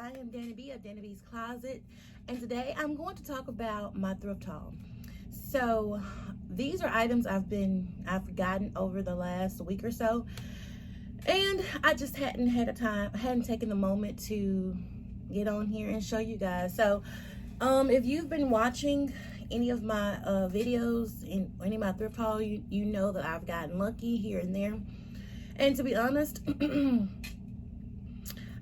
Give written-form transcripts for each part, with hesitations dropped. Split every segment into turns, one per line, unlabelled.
I am Danny B of Danny B's Closet, and today I'm going to talk about my thrift haul. So these are items I've gotten over the last week or so, and I just hadn't taken the moment to get on here and show you guys. So if you've been watching any of my videos in any of my thrift haul, you know that I've gotten lucky here and there. And to be honest,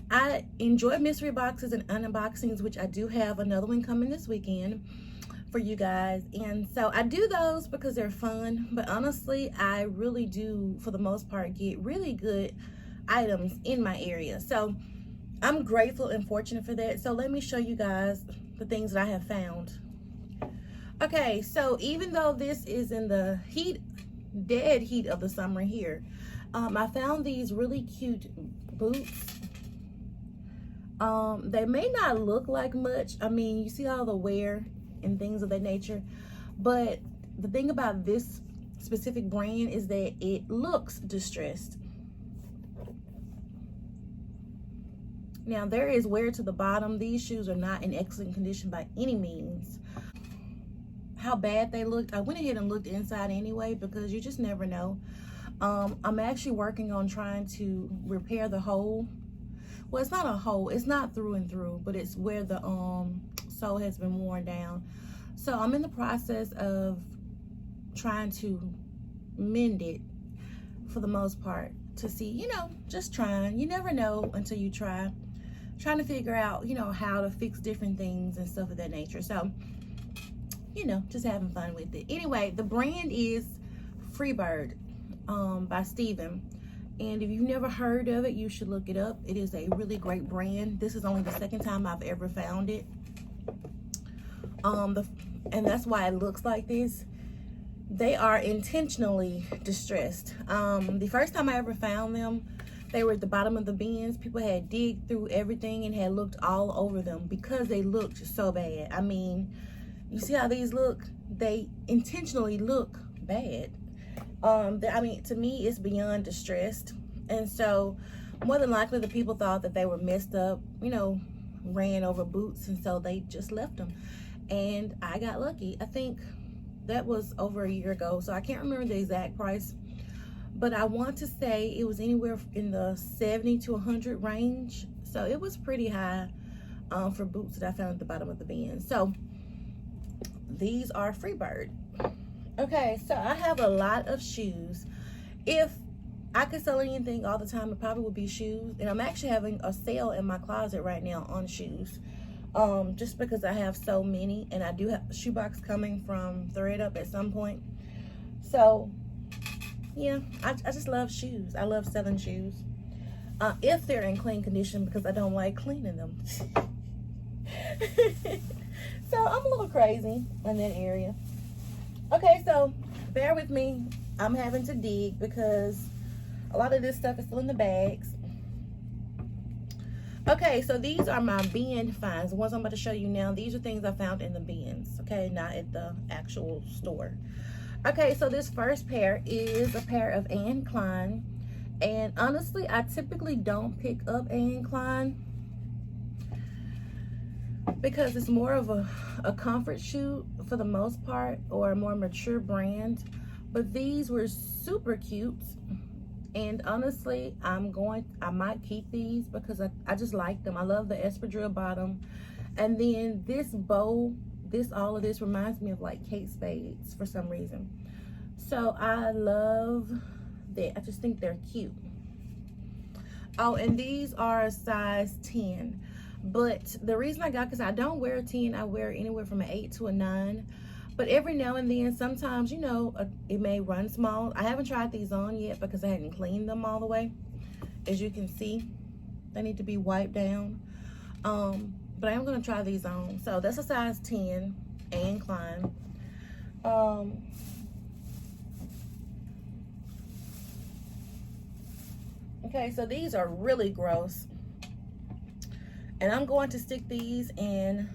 I enjoy mystery boxes and unboxings, which I do have another one coming this weekend for you guys. And so I do those because they're fun, but honestly, I really do, for the most part, get really good items in my area. So I'm grateful and fortunate for that. So let me show you guys the things that I have found. Okay, so even though this is in the dead heat of the summer here, I found these really cute boots. They may not look like much. I mean, you see all the wear and things of that nature, but the thing about this specific brand is that it looks distressed. Now, there is wear to the bottom. These shoes are not in excellent condition by any means. How bad they looked, I went ahead and looked inside anyway, because you just never know. I'm actually working on trying to repair the hole. Well, it's not a hole, it's not through and through, but it's where the sole has been worn down. So I'm in the process of trying to mend it for the most part, to see, you know, just trying. You never know until you try. Trying to figure out, you know, how to fix different things and stuff of that nature. So, you know, just having fun with it. Anyway, the brand is Freebird by Steven. And if you've never heard of it, you should look it up. It is a really great brand. This is only the second time I've ever found it. And that's why it looks like this. They are intentionally distressed. The first time I ever found them, they were at the bottom of the bins. People had digged through everything and had looked all over them because they looked so bad. I mean, you see how these look? They intentionally look bad. I mean, to me, it's beyond distressed. And so more than likely the people thought that they were messed up, you know, ran over boots, and so they just left them. And I got lucky. I think that was over a year ago, so I can't remember the exact price, but I want to say it was anywhere in the 70 to 100 range. So it was pretty high for boots that I found at the bottom of the bin. So these are Freebird. Okay, so I have a lot of shoes. If I could sell anything all the time, it probably would be shoes. And I'm actually having a sale in my closet right now on shoes. Just because I have so many, and I do have a shoebox coming from ThredUP at some point. So, yeah, I just love shoes. I love selling shoes. If they're in clean condition, because I don't like cleaning them. So I'm a little crazy in that area. Okay, so bear with me. I'm having to dig because a lot of this stuff is still in the bags. Okay, so these are my bin finds. The ones I'm about to show you now, these are things I found in the bins, okay, not at the actual store. Okay, so this first pair is a pair of Anne Klein. And honestly, I typically don't pick up Anne Klein because it's more of a comfort shoe for the most part, or a more mature brand. But these were super cute, and honestly, I might keep these because I just like them. I love the espadrille bottom, and then this bow, all of this reminds me of like Kate Spades for some reason. So I love that. I just think they're cute. Oh, and these are a size 10. But the reason I got, because I don't wear a 10, I wear anywhere from an 8 to a 9. But every now and then, sometimes, you know, it may run small. I haven't tried these on yet because I hadn't cleaned them all the way. As you can see, they need to be wiped down. But I am going to try these on. So that's a size 10, Anne Klein. Okay, so these are really gross. And I'm going to stick these in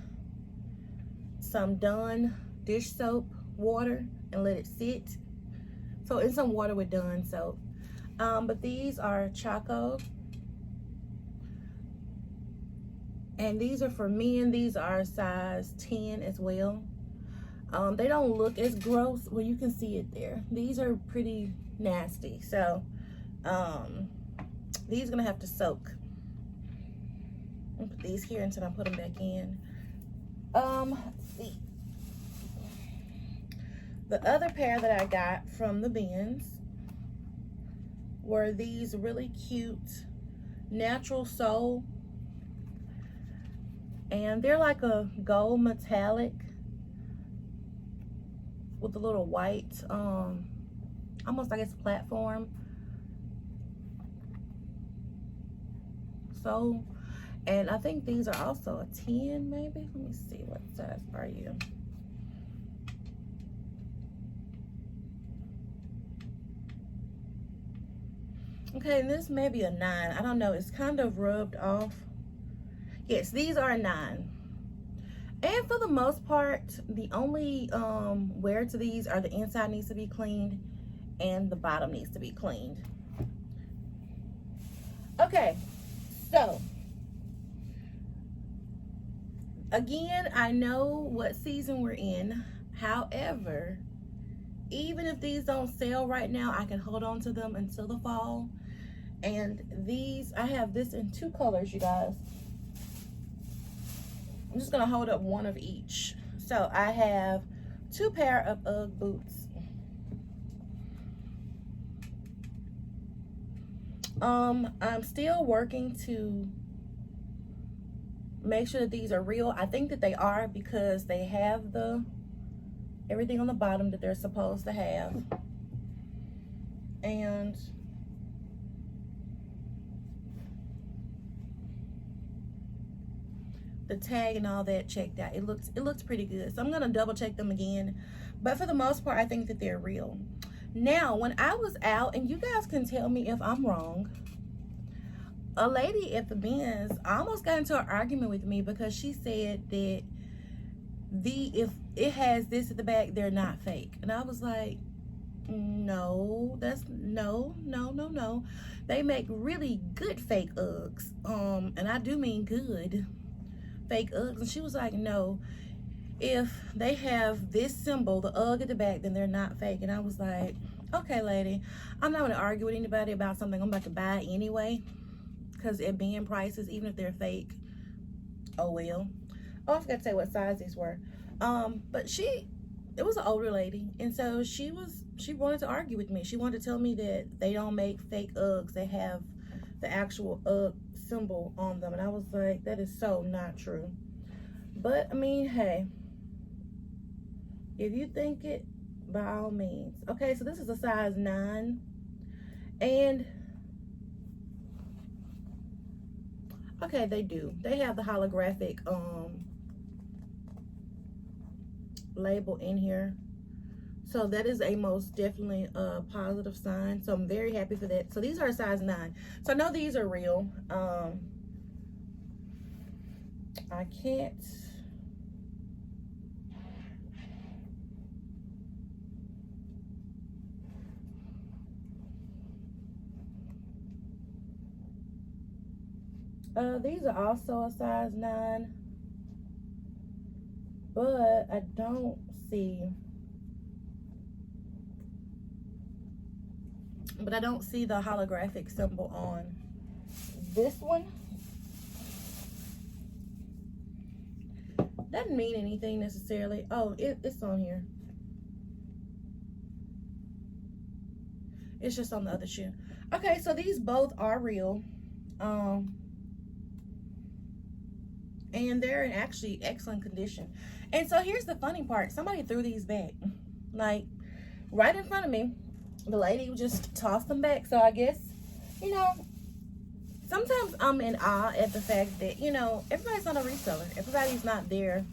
some Dawn dish soap water and let it sit. So in some water with Dawn soap. But these are Choco And these are for men. These are size 10 as well. They don't look as gross. Well, you can see it there. These are pretty nasty. So these are gonna have to soak. I'll put these here until I put them back in. Let's see. The other pair that I got from the bins were these really cute natural sole, and they're like a gold metallic with a little white almost I guess platform sole. And I think these are also a 10 maybe. Let me see, what size are you? Okay, and this may be a 9. I don't know, it's kind of rubbed off. Yes, these are a 9. And for the most part, the only wear to these are the inside needs to be cleaned and the bottom needs to be cleaned. Okay, so again, I know what season we're in. However, even if these don't sell right now, I can hold on to them until the fall. And these, I have this in 2 colors, you guys. I'm just gonna hold up one of each. So I have 2 pair of UGG boots. I'm still working to make sure that these are real. I think that they are because they have everything on the bottom that they're supposed to have. And the tag and all that checked out. It looks pretty good. So I'm gonna double check them again. But for the most part, I think that they're real. Now, when I was out, and you guys can tell me if I'm wrong, a lady at the bins almost got into an argument with me because she said that if it has this at the back, they're not fake. And I was like, no, no. They make really good fake Uggs. And I do mean good fake Uggs. And she was like, no, if they have this symbol, the UGG at the back, then they're not fake. And I was like, okay, lady, I'm not going to argue with anybody about something I'm about to buy anyway, because at being prices, even if they're fake, oh well. Oh, I forgot to say what size these were. But it was an older lady, and so she wanted to argue with me. She wanted to tell me that they don't make fake Uggs. They have the actual UGG symbol on them. And I was like, that is so not true. But I mean, hey, if you think it, by all means. Okay, so this is a size 9. And okay, they have the holographic label in here, so that is a most definitely a positive sign. So I'm very happy for that. So these are a size 9, so I know these are real. I can't, these are also a size 9, but I don't see the holographic symbol on this one. Doesn't mean anything necessarily. Oh, it's on here. It's just on the other shoe. Okay, so these both are real. And they're in actually excellent condition. And so here's the funny part. Somebody threw these back, like right in front of me. The lady just tossed them back. So I guess, you know, sometimes I'm in awe at the fact that, you know, everybody's not a reseller. Everybody's not there,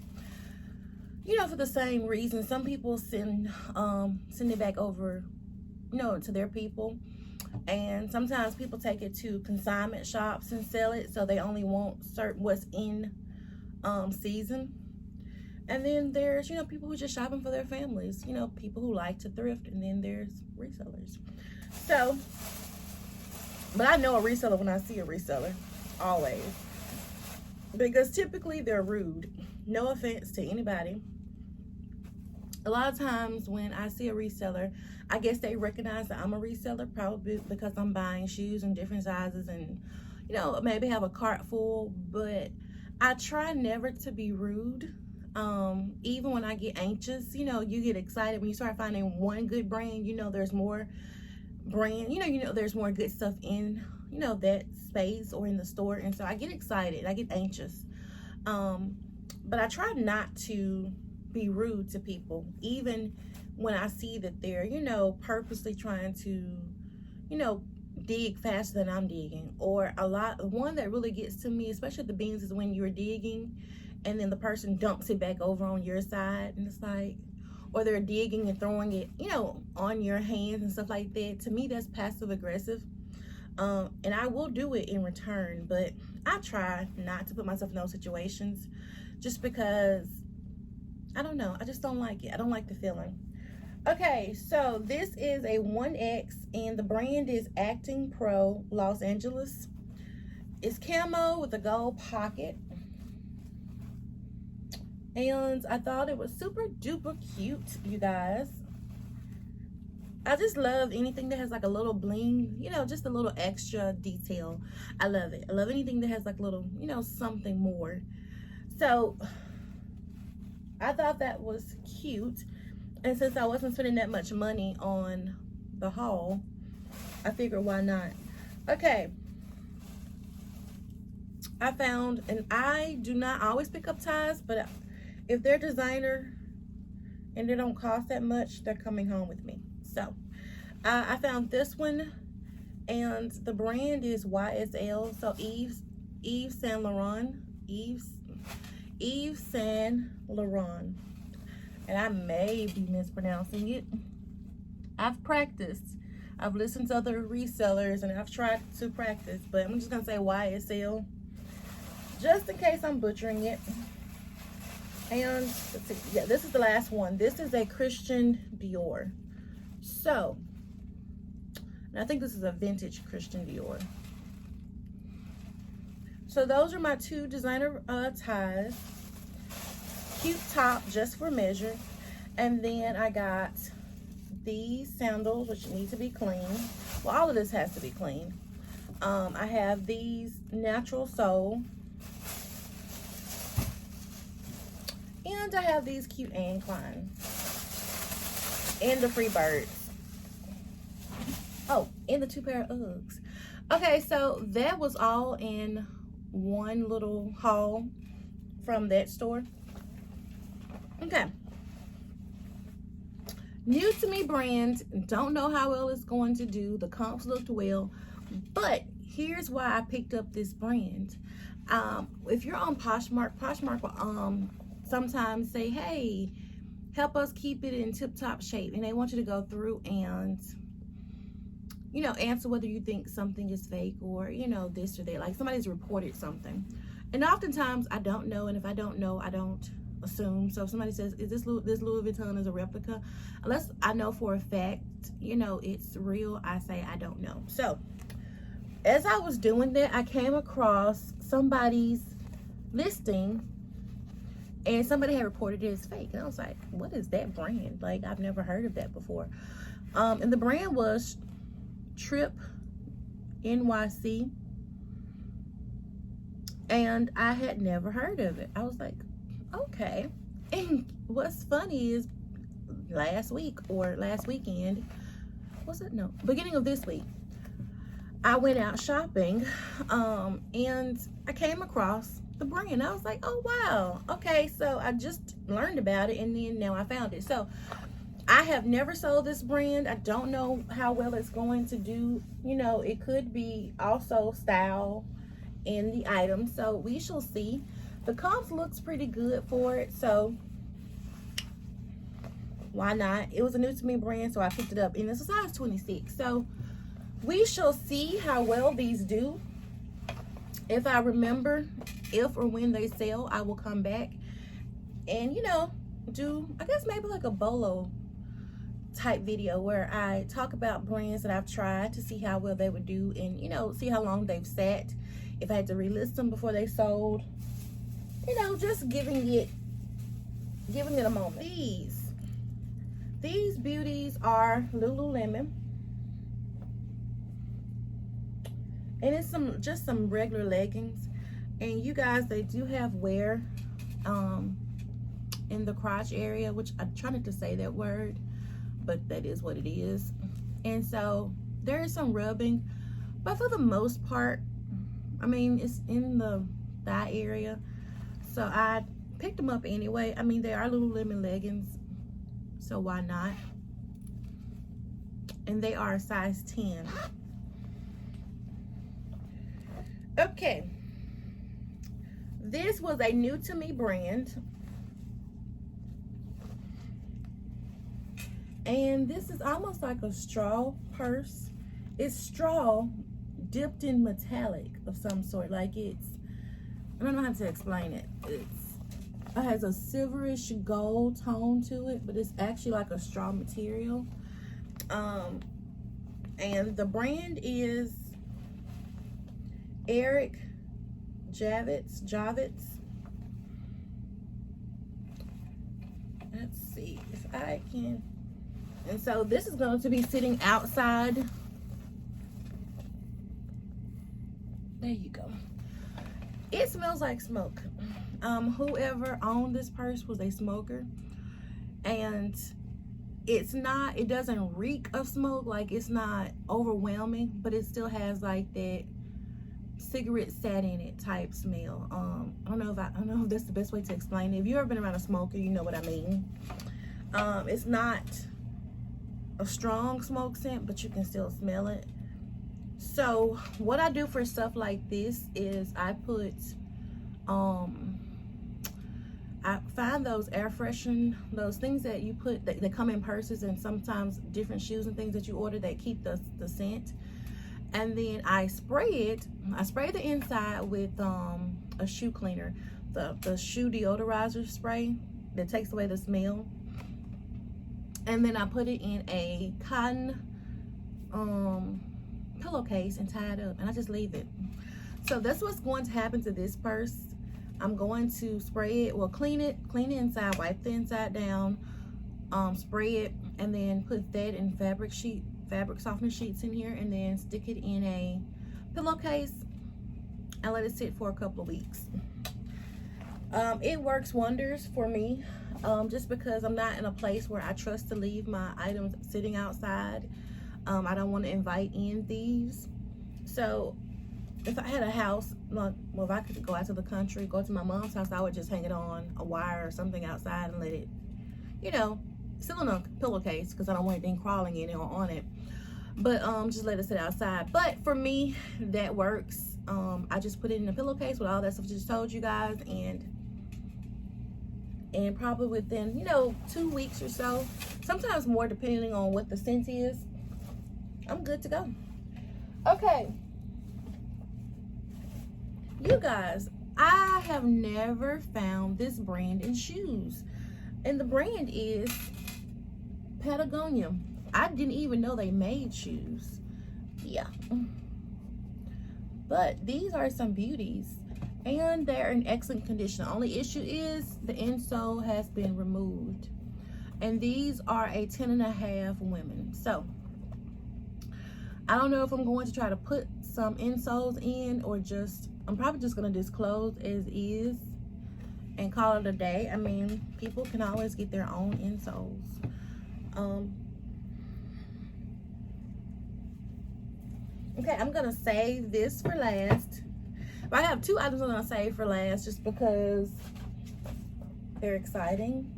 you know, for the same reason. Some people send it back over, you know, to their people. And sometimes people take it to consignment shops and sell it, so they only want certain what's in season. And then there's, you know, people who just shopping for their families, you know, people who like to thrift, and then there's resellers. So, but I know a reseller when I see a reseller, always. because typically they're rude. No offense to anybody. A lot of times when I see a reseller, I guess they recognize that I'm a reseller, probably because I'm buying shoes in different sizes and, you know, maybe have a cart full. But I try never to be rude. Even when I get anxious, you know, you get excited when you start finding one good brand. You know, there's more brand. You know, there's more good stuff in, you know, that space or in the store, and so I get excited. I get anxious. But I try not to be rude to people, even when I see that they're, you know, purposely trying to, you know, dig faster than I'm digging. Or one that really gets to me, especially the beans, is when you're digging and then the person dumps it back over on your side, and it's like, or they're digging and throwing it, you know, on your hands and stuff like that. To me, that's passive aggressive. And I will do it in return, but I try not to put myself in those situations, just because I don't know, I just don't like it. I don't like the feeling. Okay, so this is a 1X and the brand is Acting Pro Los Angeles. It's camo with a gold pocket, and I thought it was super duper cute, you guys. I just love anything that has like a little bling, you know, just a little extra detail. I love it. I love anything that has like a little, you know, something more. So I thought that was cute, and since I wasn't spending that much money on the haul, I figured why not. Okay, I found, and I do not always pick up ties, but if they're designer and they don't cost that much, they're coming home with me. So I found this one, and the brand is YSL. So Yves Saint Laurent, Yves Saint Laurent, and I may be mispronouncing it. I've practiced. I've listened to other resellers and I've tried to practice, but I'm just gonna say YSL, just in case I'm butchering it. And let's see, yeah, this is the last one. This is a Christian Dior. So, and I think this is a vintage Christian Dior. So those are my two designer ties. Cute top, just for measure. And then I got these sandals, which need to be clean. Well, all of this has to be clean. I have these natural sole. And I have these cute Anne Klein. And the free Birds. Oh, and the 2 pair of Uggs. Okay, so that was all in one little haul from that store. Okay, new to me brand, don't know how well it's going to do. The comps looked well, but here's why I picked up this brand. If you're on Poshmark will sometimes say, hey, help us keep it in tip-top shape, and they want you to go through and, you know, answer whether you think something is fake or, you know, this or that, like somebody's reported something. And oftentimes I don't know, and if I don't know, I don't assume. So if somebody says, is this Louis Vuitton is a replica, unless I know for a fact, you know, it's real, I say I don't know. So as I was doing that, I came across somebody's listing, and somebody had reported it as fake, and I was like, what is that brand? Like, I've never heard of that before. And the brand was Trip NYC, and I had never heard of it. I was like, okay. And what's funny is last weekend, was it? No, beginning of this week, I went out shopping, and I came across the brand. I was like, oh wow, okay. So I just learned about it, and then now I found it. So I have never sold this brand. I don't know how well it's going to do. You know, it could be also style in the item, so we shall see. The comps looks pretty good for it, so why not? It was a new to me brand, so I picked it up, and it's a size 26. So we shall see how well these do. If I remember, if or when they sell, I will come back and, you know, do, I guess maybe like a bolo type video where I talk about brands that I've tried to see how well they would do, and, you know, see how long they've sat, if I had to relist them before they sold, you know, just giving it a moment. These beauties are Lululemon, and it's just some regular leggings. And you guys, they do have wear in the crotch area, which I try not to say that word, but that is what it is. And so there is some rubbing, but for the most part, I mean, it's in the thigh area, so I picked them up anyway. I mean, they are Lululemon leggings, so why not? And they are a size 10. Okay, this was a new to me brand, and this is almost like a straw purse. It's straw dipped in metallic of some sort. Like, it's, I don't know how to explain it. It has a silverish gold tone to it, but it's actually like a straw material. And the brand is Eric Javits. Let's see if I can. And so this is going to be sitting outside. There you go. It smells like smoke. Whoever owned this purse was a smoker, and it doesn't reek of smoke. Like, it's not overwhelming, but it still has like that cigarette sat in it type smell. I don't know if that's the best way to explain it. If you've ever been around a smoker, you know what I mean. It's not a strong smoke scent, but you can still smell it. So what I do for stuff like this is I put I find those air freshen, those things that you put that come in purses, and sometimes different shoes and things that you order that keep the scent. And then I spray the inside with a shoe cleaner, the shoe deodorizer spray that takes away the smell. And then I put it in a cotton pillowcase and tie it up, and I just leave it. So that's what's going to happen to this purse. I'm going to spray it, well, clean it inside, wipe the inside down, spray it, and then put that in fabric softener sheets in here, and then stick it in a pillowcase and let it sit for a couple of weeks. It works wonders for me, just because I'm not in a place where I trust to leave my items sitting outside. I don't want to invite in thieves. So if I had a house, like, well, if I could go out to the country, go to my mom's house, I would just hang it on a wire or something outside and let it, you know, still in a pillowcase, because I don't want anything crawling in it or on it. But just let it sit outside. But for me, that works. I just put it in a pillowcase with all that stuff I just told you guys, and probably within, you know, 2 weeks or so, sometimes more depending on what the scent is, I'm good to go. Okay, you guys, I have never found this brand in shoes, and the brand is Patagonia. I didn't even know they made shoes. Yeah, but these are some beauties, and they're in excellent condition. The only issue is the insole has been removed, and these are a 10.5 women. So I don't know if I'm going to try to put some insoles in, or I'm probably just going to disclose as is and call it a day. I mean, people can always get their own insoles. Okay, I'm going to save this for last. But I have 2 items I'm going to save for last just because they're exciting,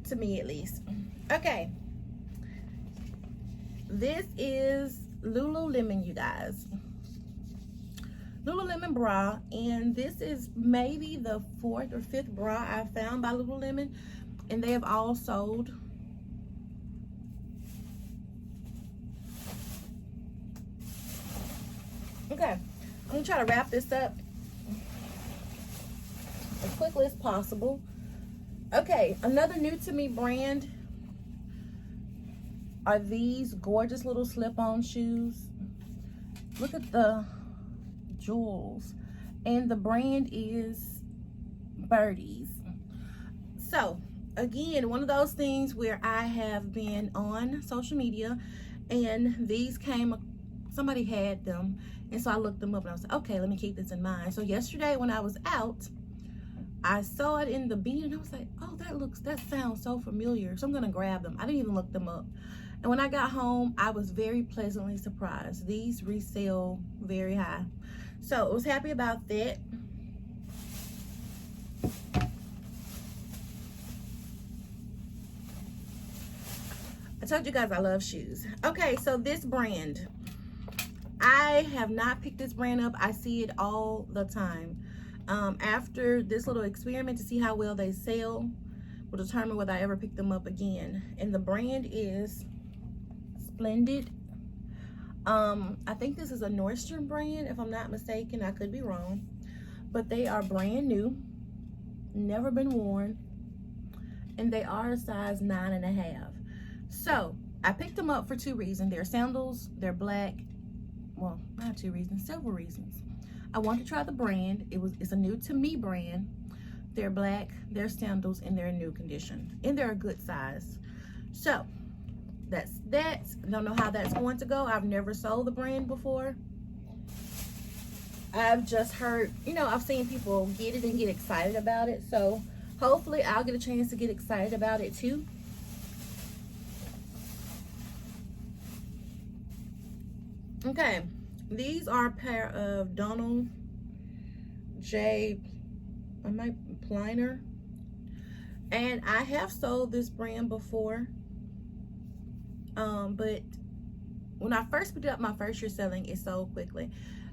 to me at least. Okay. This is Lululemon, you guys. Lululemon bra, and this is maybe the 4th or 5th bra I found by Lululemon, and they have all sold. Okay, I'm gonna try to wrap this up as quickly as possible. Okay, another new to me brand are these gorgeous little slip-on shoes. Look at the jewels, and the brand is Birdies. So again, one of those things where I have been on social media and these came, somebody had them, and so I looked them up and I was like, okay, let me keep this in mind. So yesterday when I was out, I saw it in the bin and I was like, oh, that sounds so familiar, so I'm gonna grab them. I didn't even look them up. And when I got home, I was very pleasantly surprised. These resell very high, so I was happy about that. I told you guys I love shoes. Okay, so this brand, I have not picked this brand up. I see it all the time. After this little experiment to see how well they sell will determine whether I ever pick them up again. And the brand is Splendid. I think this is a Nordstrom brand, if I'm not mistaken. I could be wrong, but they are brand new, never been worn, and they are a size 9.5. So I picked them up for two reasons. They're sandals, they're black. Well, not two reasons, several reasons. I wanted to try the brand. It's a new to me brand. They're black, they're sandals, and they're in new condition, and they're a good size. So that's that. Don't know how that's going to go. I've never sold the brand before. I've just heard, I've seen people get it and get excited about it. So hopefully I'll get a chance to get excited about it too. Okay, these are a pair of Donald J. Pliner, and I have sold this brand before, but when I first picked it up my first year selling, it sold quickly.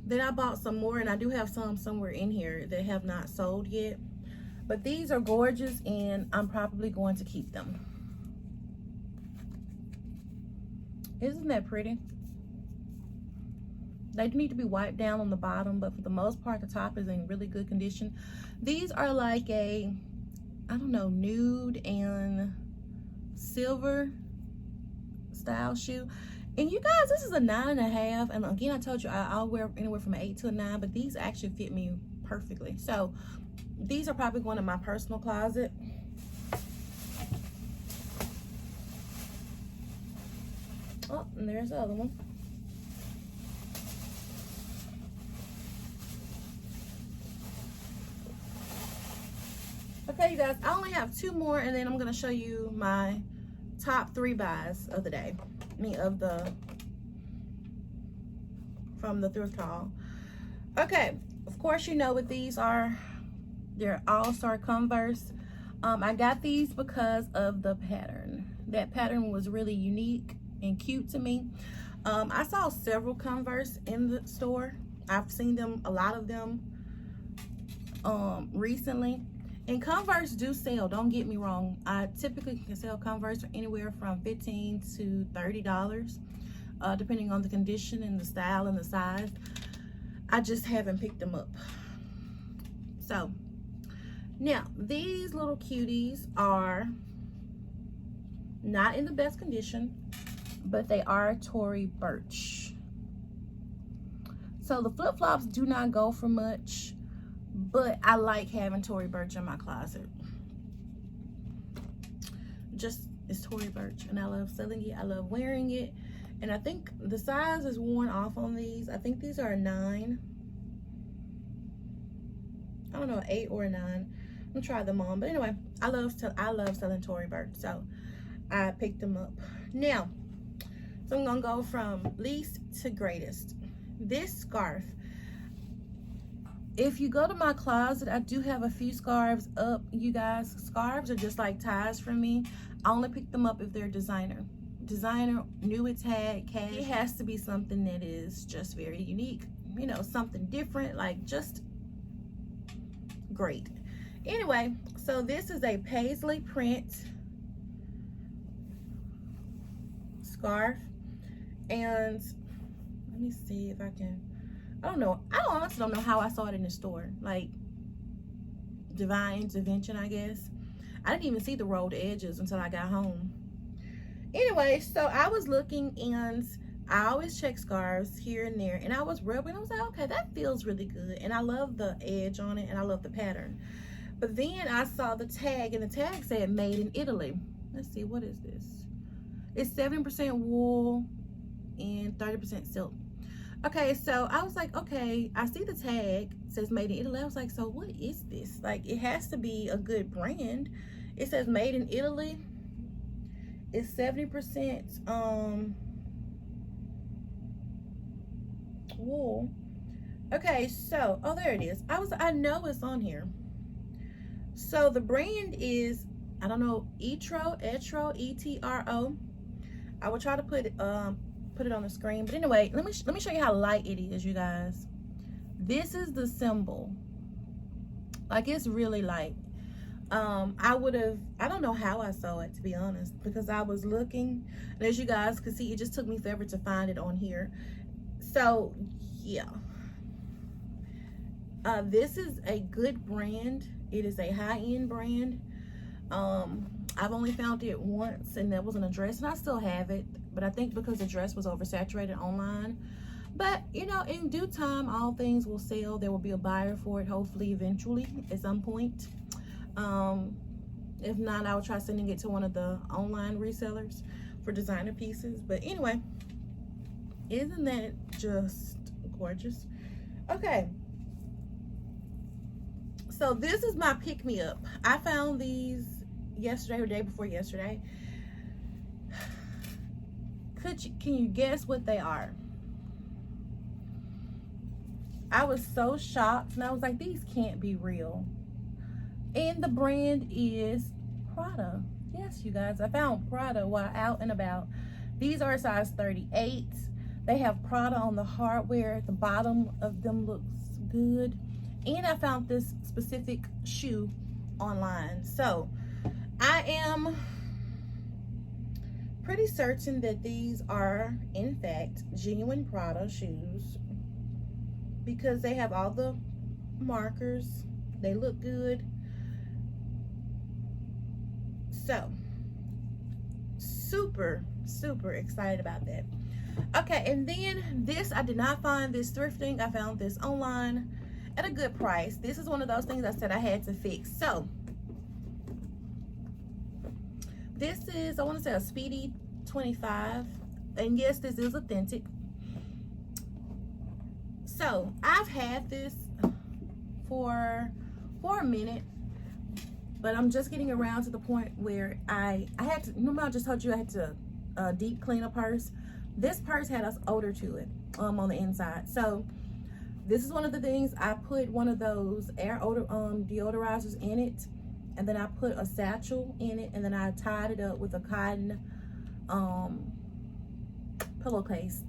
Then I bought some more, and I do have some somewhere in here that have not sold yet, but these are gorgeous and I'm probably going to keep them. Isn't that pretty? They do need to be wiped down on the bottom, but for the most part, the top is in really good condition. These are like a, I don't know, nude and silver style shoe. And you guys, this is a 9.5. And again, I told you I'll wear anywhere from an 8 to a 9, but these actually fit me perfectly. So these are probably going in my personal closet. Oh, and there's the other one. Okay, you guys, I only have two more, and then I'm going to show you my top 3 buys of the day. From the thrift haul. Okay, of course you know what these are. They're all-star Converse. I got these because of the pattern. That pattern was really unique and cute to me. I saw several Converse in the store. I've seen them, a lot of them, recently. And Converse do sell, don't get me wrong. I typically can sell Converse for anywhere from $15 to $30, depending on the condition and the style and the size. I just haven't picked them up. So, now, these little cuties are not in the best condition, but they are Tory Burch. So, the flip-flops do not go for much, but I like having Tory Burch in my closet. It's Tory Burch, and I love selling it. I love wearing it. And I think the size is worn off on these. I think these are a 9. I don't know, 8 or a 9. I'm gonna try them on. But anyway, I love selling Tory Burch, so I picked them up. Now, so I'm gonna go from least to greatest. This scarf. If you go to my closet, I do have a few scarves up, you guys. Scarves are just like ties for me. I only pick them up if they're designer. Designer, new a tag, cash. It has to be something that is just very unique. Something different, like just great. Anyway, so this is a paisley print scarf. And let me see if I can, I honestly don't know how I saw it in the store. Like divine intervention, I guess. I didn't even see the rolled edges until I got home. Anyway, so I was looking, and I always check scarves here and there, and I was rubbing. I was like, okay, that feels really good, and I love the edge on it, and I love the pattern. But then I saw the tag, and the tag said made in Italy. Let's see, what is this? It's 70% wool and 30% silk. Okay, so I was like, okay, I see the tag, it says made in Italy. I was like, so what is this? Like, it has to be a good brand. It says made in Italy. It's 70% wool. Okay, so, oh, there it is. I know it's on here. So the brand is, I don't know, Etro, E-T-R-O. I will try to put it on the screen, but anyway, let me show you how light it is, you guys. This is the symbol. Like, it's really light. I don't know how I saw it, to be honest, because I was looking, and as you guys can see, it just took me forever to find it on here. So yeah, this is a good brand. It is a high-end brand. I've only found it once, and that was in a dress, and I still have it, but I think because the dress was oversaturated online. But you know, in due time, all things will sell. There will be a buyer for it, hopefully, eventually, at some point. If not, I will try sending it to one of the online resellers for designer pieces. But anyway, isn't that just gorgeous? Okay, so this is my pick-me-up. I found these yesterday or day before yesterday. Can you guess what they are? I was so shocked, and I was like, these can't be real. And the brand is Prada. Yes, you guys, I found Prada while out and about. These are a size 38. They have Prada on the hardware. The bottom of them looks good. And I found this specific shoe online. So I am pretty certain that these are, in fact, genuine Prada shoes, because they have all the markers. They look good. So super excited about that. Okay, and then this, I did not find this thrifting. I found this online at a good price. This is one of those things I said I had to fix. So this is, I want to say, a Speedy 25, and yes, this is authentic. So I've had this for a minute, but I'm just getting around to the point where I had to, remember I just told you I had to deep clean a purse. This purse had an odor to it on the inside. So this is one of the things. I put one of those air odor deodorizers in it, and then I put a satchel in it, and then I tied it up with a cotton pillowcase.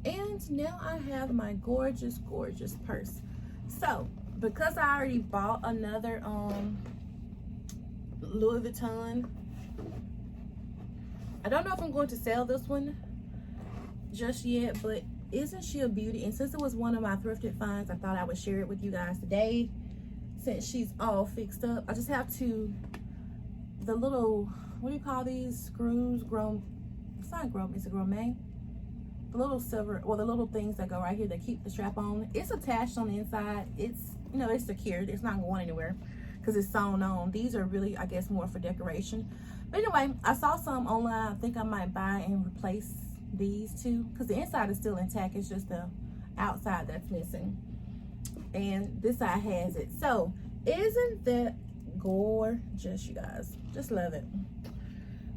And now I have my gorgeous purse. So because I already bought another Louis Vuitton, I don't know if I'm going to sell this one just yet, but isn't she a beauty? And since it was one of my thrifted finds, I thought I would share it with you guys today. Since she's all fixed up, I just have to, the little, what do you call these screws? It's not Grom, it's a Gourmet. The little silver, or the little things that go right here that keep the strap on. It's attached on the inside. It's, you know, it's secured. It's not going anywhere because it's sewn on. These are really, I guess, more for decoration. But anyway, I saw some online. I think I might buy and replace these two, because the inside is still intact. It's just the outside that's missing, and this side has it. So isn't that gorgeous, you guys? Just love it.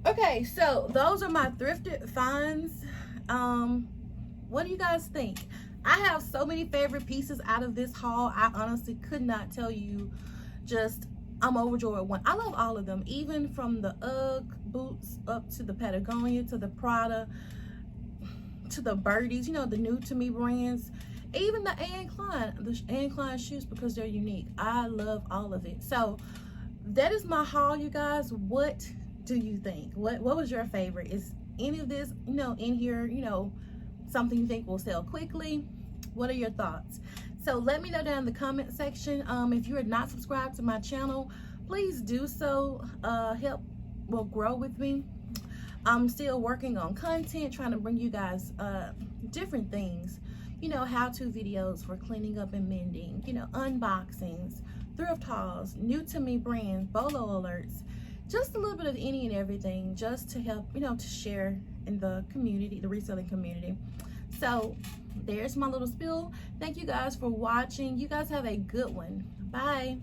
Okay, so those are my thrifted finds. What do you guys think? I have so many favorite pieces out of this haul. I honestly could not tell you. Just, I'm overjoyed. I love all of them, even from the UGG boots up to the Patagonia, to the Prada, to the Birdies, you know, the new to me brands, even the Anne Klein shoes, because they're unique. I love all of it. So that is my haul, you guys. What do you think? What was your favorite? Is any of this, you know, in here, you know, something you think will sell quickly? What are your thoughts? So let me know down in the comment section. If you are not subscribed to my channel, please do so. Help will grow with me. I'm still working on content, trying to bring you guys different things, you know, how-to videos for cleaning up and mending, you know, unboxings, thrift hauls, new to me brands, bolo alerts, just a little bit of any and everything, just to help, you know, to share in the community, the reselling community. So there's my little spiel. Thank you guys for watching. You guys have a good one. Bye.